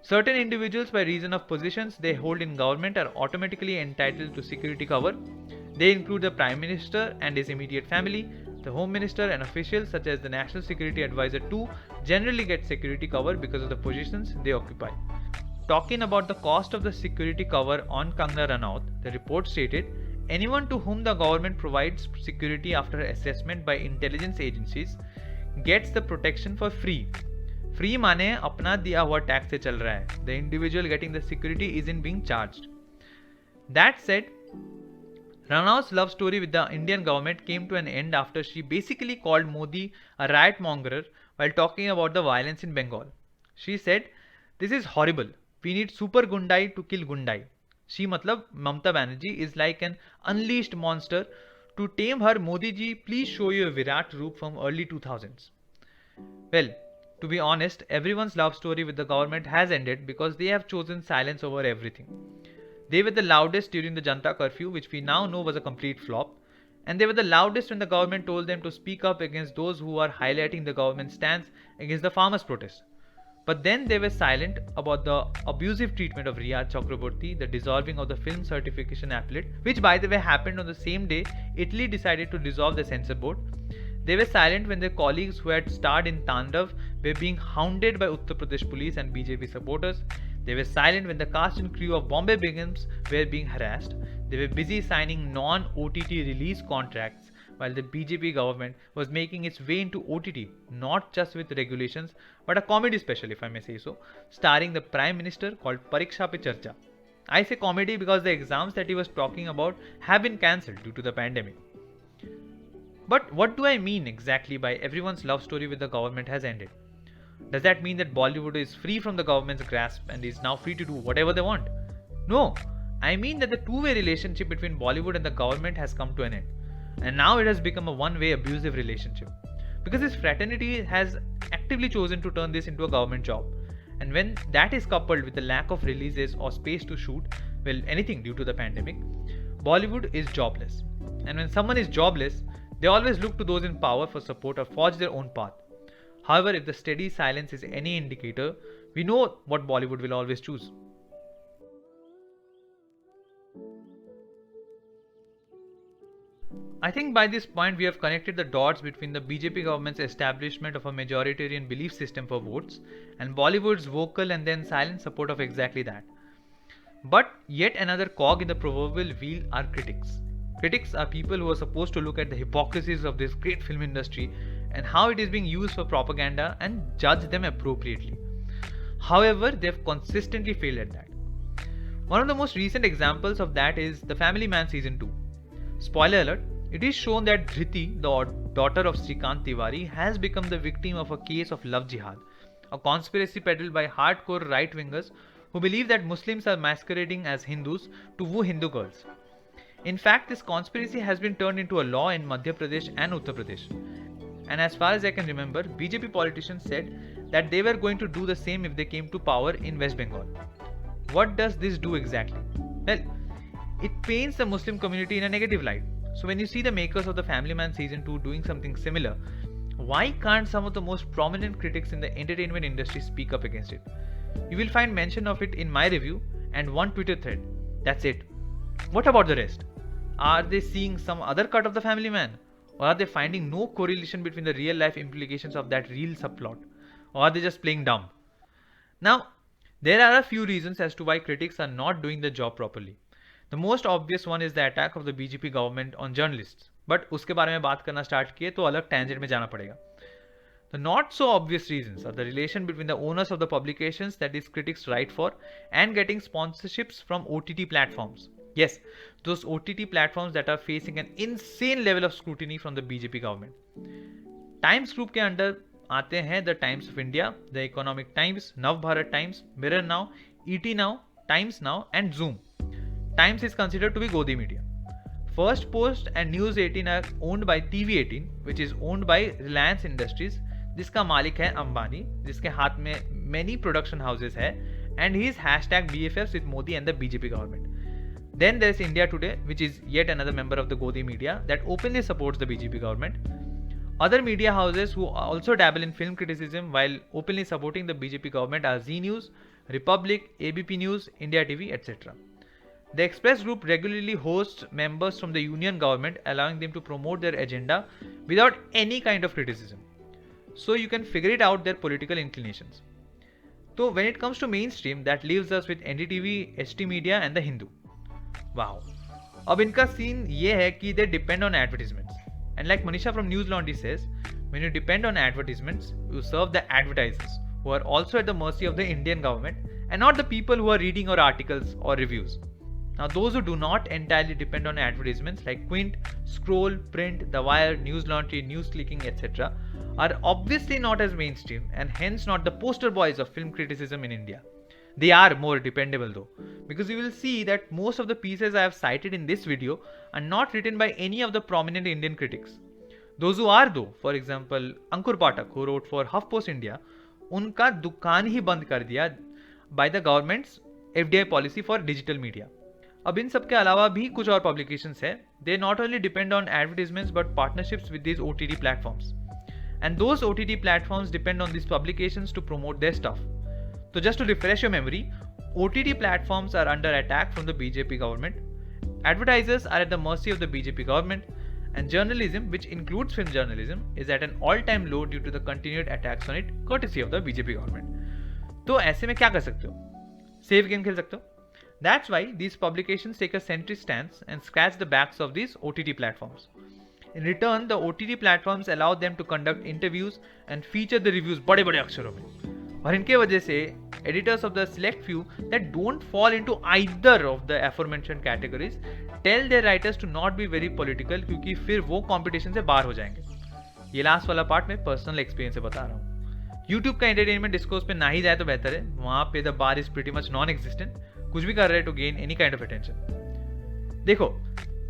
Certain individuals, by reason of positions they hold in government, are automatically entitled to security cover. They include the Prime Minister and his immediate family. The Home Minister and officials such as the National Security Advisor too generally get security cover because of the positions they occupy. Talking about the cost of the security cover on Kangana Ranaut, the report stated, anyone to whom the government provides security after assessment by intelligence agencies gets the protection for free. Free माने अपना दिया हुआ tax से चल रहा है. The individual getting the security isn't being charged. That said, Ranaut's love story with the Indian government came to an end after she basically called Modi a riot monger while talking about the violence in Bengal. She said, "This is horrible. We need super Gundai to kill Gundai." She matlab Mamata Banerjee is like an unleashed monster. To tame her, Modi ji, please show your Virat Roop from early 2000s. Well, to be honest, everyone's love story with the government has ended because they have chosen silence over everything. They were the loudest during the Janta curfew, which we now know was a complete flop. And they were the loudest when the government told them to speak up against those who are highlighting the government's stance against the farmers' protest. But then they were silent about the abusive treatment of Riyaz Chakraborty, the dissolving of the film certification appellate, which by the way happened on the same day Italy decided to dissolve the censor board. They were silent when their colleagues who had starred in Tandav were being hounded by Uttar Pradesh police and BJP supporters. They were silent when the cast and crew of Bombay Begums were being harassed. They were busy signing non-OTT release contracts while the BJP government was making its way into OTT, not just with regulations, but a comedy special, if I may say so, starring the Prime Minister called Pariksha Pe Charcha. I say comedy because the exams that he was talking about have been cancelled due to the pandemic. But what do I mean exactly by everyone's love story with the government has ended? Does that mean that Bollywood is free from the government's grasp and is now free to do whatever they want? No, I mean that the two-way relationship between Bollywood and the government has come to an end. And now it has become a one-way abusive relationship. Because this fraternity has actively chosen to turn this into a government job. And when that is coupled with the lack of releases or space to shoot, well, anything due to the pandemic, Bollywood is jobless. And when someone is jobless, they always look to those in power for support or forge their own path. However, if the steady silence is any indicator, we know what Bollywood will always choose. I think by this point we have connected the dots between the BJP government's establishment of a majoritarian belief system for votes and Bollywood's vocal and then silent support of exactly that. But yet another cog in the proverbial wheel are critics. Critics are people who are supposed to look at the hypocrisies of this great film industry and how it is being used for propaganda and judge them appropriately. However, they have consistently failed at that. One of the most recent examples of that is The Family Man Season 2. Spoiler alert, it is shown that Dhriti, the daughter of Srikant Tiwari, has become the victim of a case of love jihad, a conspiracy peddled by hardcore right-wingers who believe that Muslims are masquerading as Hindus to woo Hindu girls. In fact, this conspiracy has been turned into a law in Madhya Pradesh and Uttar Pradesh. And as far as I can remember, BJP politicians said that they were going to do the same if they came to power in West Bengal. What does this do exactly? Well, it paints the Muslim community in a negative light. So when you see the makers of The Family Man Season 2 doing something similar, why can't some of the most prominent critics in the entertainment industry speak up against it? You will find mention of it in my review and one Twitter thread. That's it. What about the rest? Are they seeing some other cut of The Family Man? Or are they finding no correlation between the real life implications of that real subplot? Or are they just playing dumb? Now, There are a few reasons as to why critics are not doing the job properly. The most obvious one is the attack of the BJP government on journalists. But उसके बारे में बात करना start किए तो अलग tangent में जाना पड़ेगा. The not so obvious reasons are the relation between the owners of the publications that these critics write for and getting sponsorships from OTT platforms. Yes, those OTT platforms that are facing an insane level of scrutiny from the BJP government. Times Group के under आते हैं the Times of India, the Economic Times, Nav Bharat Times, Mirror Now, ET Now, Times Now and Zoom. Times is considered to be Godi Media. First Post and News 18 are owned by TV18, which is owned by Reliance Industries, जिसका मालिक है अंबानी, जिसके हाथ में many production houses है, and he is hashtag BFFs with Modi and the BJP government. Then there is India Today, which is yet another member of the Godi Media that openly supports the BJP government. Other media houses who also dabble in film criticism while openly supporting the BJP government are Zee News, Republic, ABP News, India TV, etc. The Express Group regularly hosts members from the union government, allowing them to promote their agenda without any kind of criticism. So you can figure it out their political inclinations. So when it comes to mainstream, that leaves us with NDTV, HT Media and The Hindu. Wow. अब इनका scene ये है कि they depend on advertisements. And like Manisha from News Laundry says, when you depend on advertisements, you serve the advertisers, who are also at the mercy of the Indian government and not the people who are reading your articles or reviews. Now, those who do not entirely depend on advertisements like Quint, Scroll, Print, The Wire, News Laundry, News Clicking, etc., are obviously not as mainstream and hence not the poster boys of film criticism in India. They are more dependable though, because you will see that most of the pieces I have cited in this video are not written by any of the prominent Indian critics. Those who are though, for example, Ankur Pathak, who wrote for HuffPost India, उनका दुकान ही बंद कर दिया by the government's FDI policy for digital media. अब इन सब के अलावा भी कुछ और पब्लिकेशंस है. They not only depend on advertisements but partnerships with these OTT platforms. And those OTT platforms depend on these publications to promote their stuff. So just to refresh your memory, OTT platforms are under attack from the BJP government. Advertisers are at the mercy of the BJP government. And journalism, which includes film journalism, is at an all-time low due to the continued attacks on it, courtesy of the BJP government. तो ऐसे में क्या कर सकते हो? Safe game खेल सकते हो? That's why these publications take a centrist stance and scratch the backs of these OTT platforms. In return, the OTT platforms allow them to conduct interviews and feature the reviews बड़े-बड़े अक्षरों में. और इनके वजह से editors of the select few that don't fall into either of the aforementioned categories tell their writers to not be very political क्योंकि फिर वो competition से बाहर हो जाएंगे. ये लास्ट वाला पार्ट मैं पर्सनल एक्सपीरियंस से बता रहा हूँ. YouTube का एंटरटेनमेंट डिस्कोर्स पे ना ही जाए तो बेहतर है. वहाँ पे the bar is pretty much non existent. कुछ भी कर रहे to gain any kind of attention. देखो,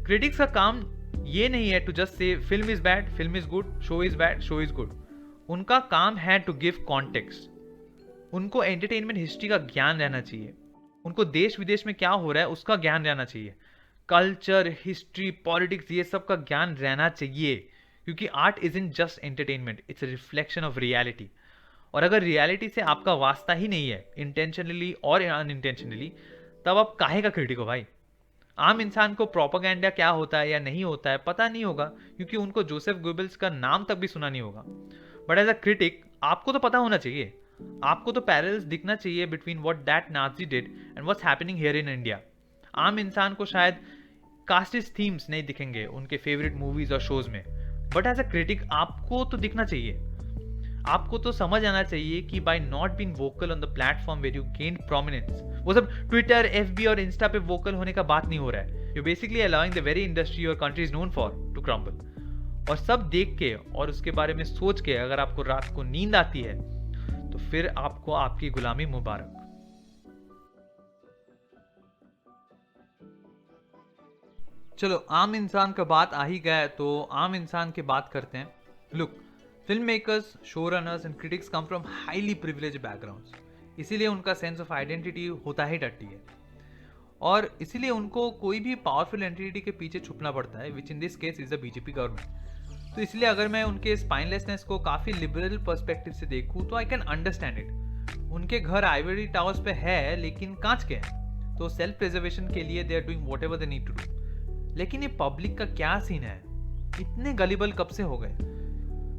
क्रिटिक्स का काम ये नहीं है to just say film is bad, film is good, show is bad, show is good. उनका काम है टू गिव कॉन्टेक्स्ट. उनको एंटरटेनमेंट हिस्ट्री का ज्ञान रहना चाहिए. उनको देश विदेश में क्या हो रहा है उसका ज्ञान रहना चाहिए. कल्चर, हिस्ट्री, पॉलिटिक्स, ये सब का ज्ञान रहना चाहिए. क्योंकि art is in just entertainment, it's a reflection of reality. और अगर रियलिटी से आपका वास्ता ही नहीं है, इंटेंशनली और अनइंटेंशनली, तब आप काहे का क्रिटिक हो भाई. आम इंसान को प्रोपेगेंडा क्या होता है या नहीं होता है पता नहीं होगा, क्योंकि उनको जोसेफ गोबल्स का नाम तक भी सुना नहीं होगा. बट एज अ क्रिटिक आपको तो पता होना चाहिए. आपको तो पैरेलल्स दिखना चाहिए between what that Nazi did and what's happening here in India. आम इंसान को शायद कास्टिस्ट थीम्स नहीं दिखेंगे उनके फेवरेट मूवीज और शोज में, बट एज अ क्रिटिक आपको तो दिखना चाहिए. आपको तो समझ आना चाहिए कि by not being vocal on the platform where you gain prominence, वो सब ट्विटर, एफबी और इंस्टा पे वोकल होने का बात नहीं हो रहा है. You basically allowing the very industry your country is known for to crumble. और सब देख के और उसके बारे में सोच के अगर आपको रात को नींद आती है तो फिर आपको आपकी गुलामी मुबारक. चलो, आम इंसान का बात आ ही गया है तो आम इंसान की बात करते हैं. Look, filmmakers, showrunners and critics come from highly privileged backgrounds. इसीलिए उनका सेंस ऑफ आइडेंटिटी होता ही डटी है और इसीलिए उनको कोई भी पावरफुल एंटिटी के पीछे छुपना पड़ता है, which in this case is the BJP government. तो इसलिए अगर मैं उनके स्पाइनलेसनेस को काफ़ी लिबरल पर्सपेक्टिव से देखूँ तो आई कैन अंडरस्टैंड इट. उनके घर आइवरी टावर्स पे है लेकिन कांच के हैं, तो सेल्फ प्रिजर्वेशन के लिए they are doing whatever they need to do. लेकिन ये पब्लिक का क्या सीन है? इतने गलीबल कब से हो गए?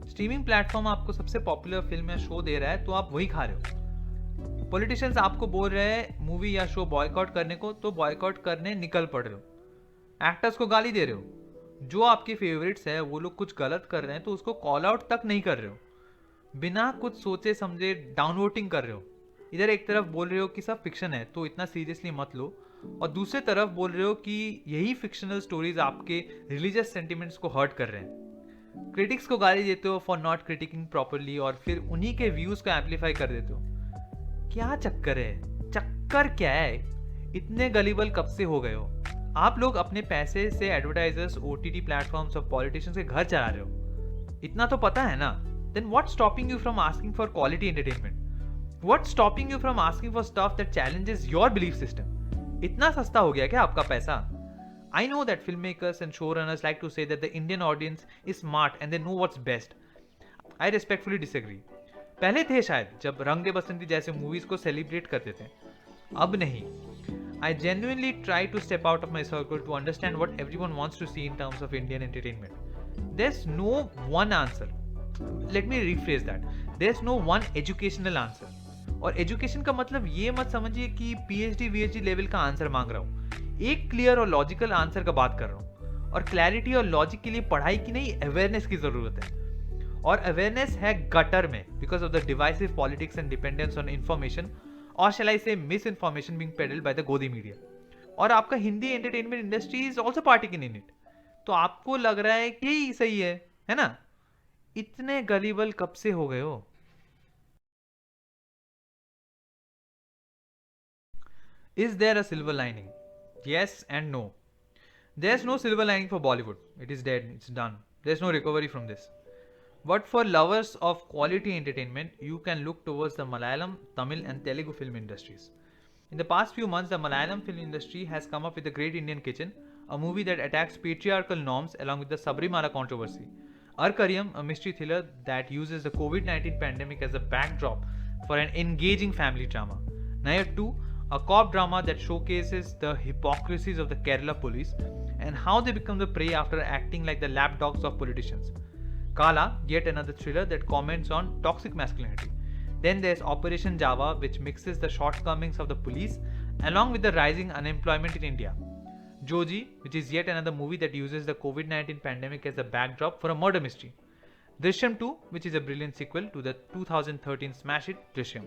स्ट्रीमिंग प्लेटफॉर्म आपको सबसे पॉपुलर फिल्म या शो दे रहा है तो आप वही खा रहे हो. पॉलिटिशियंस आपको बोल रहे हैं मूवी या शो बॉयकॉट करने को, तो बॉयकॉट करने निकल पड़ रहे हो। एक्टर्स को गाली दे रहे हो। जो आपके फेवरेट्स है वो लोग कुछ गलत कर रहे हैं तो उसको कॉल आउट तक नहीं कर रहे हो। बिना कुछ सोचे समझे डाउनवोटिंग कर रहे हो। इधर एक तरफ बोल रहे हो कि सब फिक्शन है तो इतना सीरियसली मत लो, और दूसरी तरफ बोल रहे हो कि यही फिक्शनल स्टोरीज आपके रिलीजियस सेंटिमेंट्स को हर्ट कर रहे हैं। क्रिटिक्स को गाली देते हो फॉर नॉट क्रिटिकिंग प्रॉपरली और फिर उन्हीं के व्यूज को एम्पलीफाई कर देते हो। क्या चक्कर है? चक्कर क्या है? इतने गलीबल कब से हो गए हो? आप लोग अपने पैसे से एडवर्टाइजर्स, ओटीटी प्लेटफॉर्म्स और पॉलिटिशियंस के घर चला रहे हो। इतना तो पता है ना? Then what's stopping you from asking for quality entertainment? What's stopping you from asking for stuff that challenges your belief system? इतना सस्ता हो गया क्या आपका पैसा? I know that filmmakers and showrunners like to say that the Indian audience is smart and they know what's best. I respectfully disagree. पहले थे शायद जब रंग दे बसंती जैसे मूवीज को सेलिब्रेट करते थे, अब नहीं। I genuinely try to step out of my circle to understand what everyone wants to see in terms of Indian entertainment. There's no one answer. Let me rephrase that. There's no one educational answer. और education का मतलब ये मत समझिए कि PhD VHD level का answer मांग रहा हूँ। एक क्लियर और लॉजिकल आंसर का बात कर रहा हूँ। और क्लैरिटी और लॉजिक के लिए पढ़ाई की नहीं, अवेयरनेस की जरूरत है। और अवेयरनेस है गटर में because of the divisive politics and dependence on information, और shall I say misinformation being peddled by the Godi media. और आपका Hindi entertainment industry is also पार्टिक इन इट। तो आपको लग रहा है कि यही सही है ना? इतने गलीबल कब से हो गए हो? Is there a silver lining? Yes and no. There's no silver lining for Bollywood. It is dead. It's done. There's no recovery from this. But for lovers of quality entertainment, you can look towards the Malayalam, Tamil, and Telugu film industries. In the past few months, the Malayalam film industry has come up with The Great Indian Kitchen, a movie that attacks patriarchal norms along with the Sabrimala controversy. Arkaryam, a mystery thriller that uses the COVID-19 pandemic as a backdrop for an engaging family drama. Nayar 2, a cop drama that showcases the hypocrisies of the Kerala police and how they become the prey after acting like the lapdogs of politicians. Kala, yet another thriller that comments on toxic masculinity. Then there's Operation Java, which mixes the shortcomings of the police along with the rising unemployment in India. Joji, which is yet another movie that uses the COVID-19 pandemic as a backdrop for a murder mystery. Drishyam 2, which is a brilliant sequel to the 2013 smash hit Drishyam.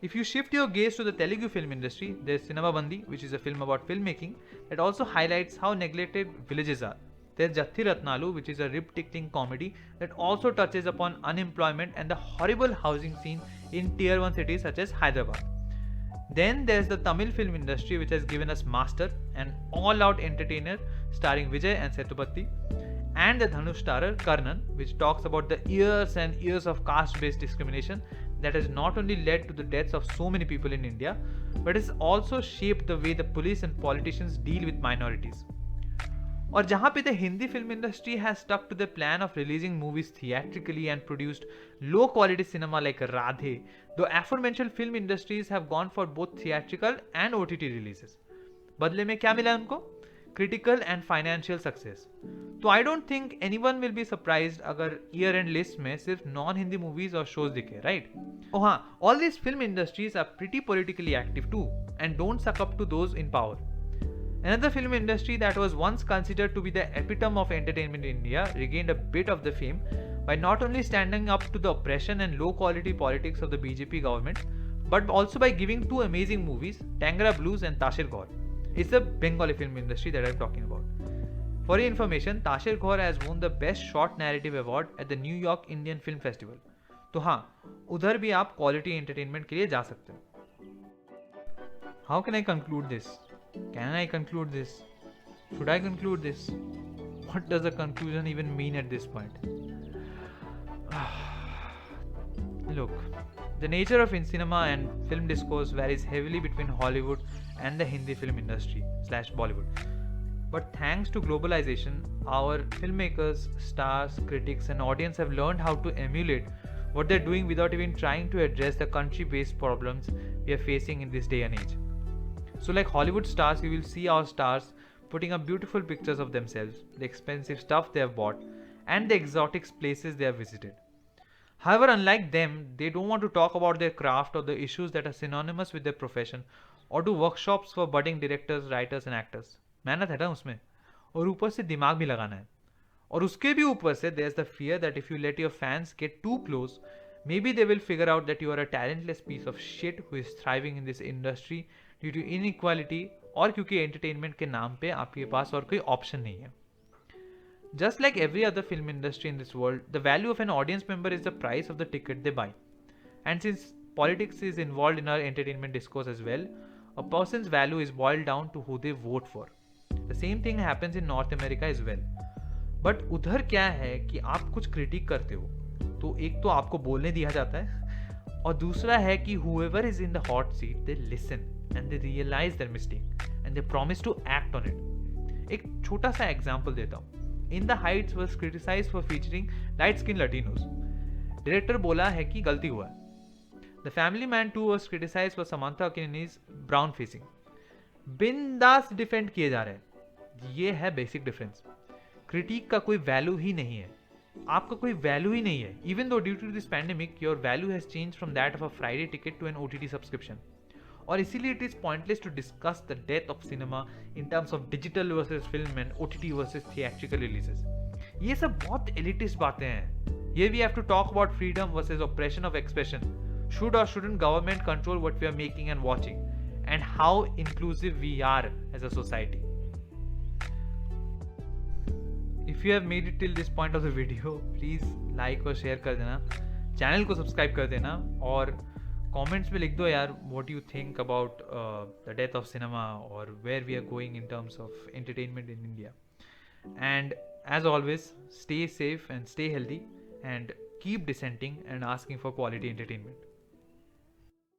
If you shift your gaze to the Telugu film industry, there's Cinema Bandi, which is a film about filmmaking that also highlights how neglected villages are. There's Jatti Ratnalu, which is a rib-tickling comedy that also touches upon unemployment and the horrible housing scene in tier 1 cities such as Hyderabad. Then there's the Tamil film industry, which has given us Master, an all-out entertainer starring Vijay and Sethupathi, and the Dhanush starrer Karnan, which talks about the years and years of caste-based discrimination that has not only led to the deaths of so many people in India, but has also shaped the way the police and politicians deal with minorities. और जहाँ पे the Hindi film industry has stuck to the plan of releasing movies theatrically and produced low quality cinema like Radhe, the aforementioned film industries have gone for both theatrical and OTT releases. बदले में क्या मिला उनको? Critical and financial success. तो I don't think anyone will be surprised अगर year end list में सिर्फ non-Hindi movies और shows दिखे, right? Oh हाँ, all these film industries are pretty politically active too and don't suck up to those in power. Another film industry that was once considered to be the epitome of entertainment in India regained a bit of the fame by not only standing up to the oppression and low quality politics of the BJP government, but also by giving two amazing movies, Tangra Blues and Tashir Gaur. It's the Bengali film industry that I'm talking about. For your information, Tashir Gaur has won the Best Short Narrative Award at the New York Indian Film Festival. तो हाँ, उधर भी आप quality entertainment के लिए जा सकते हो. How can I conclude this? Can I conclude this? Should I conclude this? What does a conclusion even mean at this point? Look, the nature of cinema and film discourse varies heavily between Hollywood and the Hindi film industry / Bollywood. But thanks to globalization, our filmmakers, stars, critics, and audience have learned how to emulate what they're doing without even trying to address the country-based problems we are facing in this day and age. So like Hollywood stars, we will see our stars putting up beautiful pictures of themselves, the expensive stuff they have bought, and the exotic places they have visited. However, unlike them, they don't want to talk about their craft or the issues that are synonymous with their profession or do workshops for budding directors, writers and actors. मेहनत है ना उसमें, और ऊपर से दिमाग भी लगाना है. और उसके भी ऊपर से there's the fear that if you let your fans get too close, maybe they will figure out that you are a talentless piece of shit who is thriving in this industry due to inequality और क्योंकि entertainment के नाम पे आपके पास और कोई option नहीं है. Just like every other film industry in this world, the value of an audience member is the price of the ticket they buy. And since politics is involved in our entertainment discourse as well, a person's value is boiled down to who they vote for. The same thing happens in North America as well. But उधर क्या है कि आप कुछ critic करते हो तो एक तो आपको बोलने दिया जाता है और दूसरा है कि whoever is in the hot seat they listen and they realize their mistake and they promise to act on it. एक छोटा सा एग्जांपल देता हूँ. In the Heights was criticized for featuring light-skinned Latinos. Director बोला है कि गलती हुआ है. The Family Man 2 was criticized for Samantha Kinney's brown facing. बिंदास डिफेंड किए जा रहे हैं. ये है बेसिक डिफरेंस. क्रिटिक का कोई वैल्यू ही नहीं है. आपका कोई वैल्यू ही नहीं है. Even though due to this pandemic your value has change from that of a Friday ticket to an OTT subscription. और इसीलिए it is pointless to discuss the death of cinema in terms of digital versus film and OTT versus theatrical releases. ये सब बहुत elitist बातें हैं. ये we have to talk about freedom versus operation of expression. Should और shouldn't government control what we are making and watching and how inclusive we are as a society. If you have made it till this point of the video, please like और share कर देना, channel को subscribe कर देना और comments में लिख दो यार what you think about the death of cinema or where we are going in terms of entertainment in India. And as always, stay safe and stay healthy and keep dissenting and asking for quality entertainment.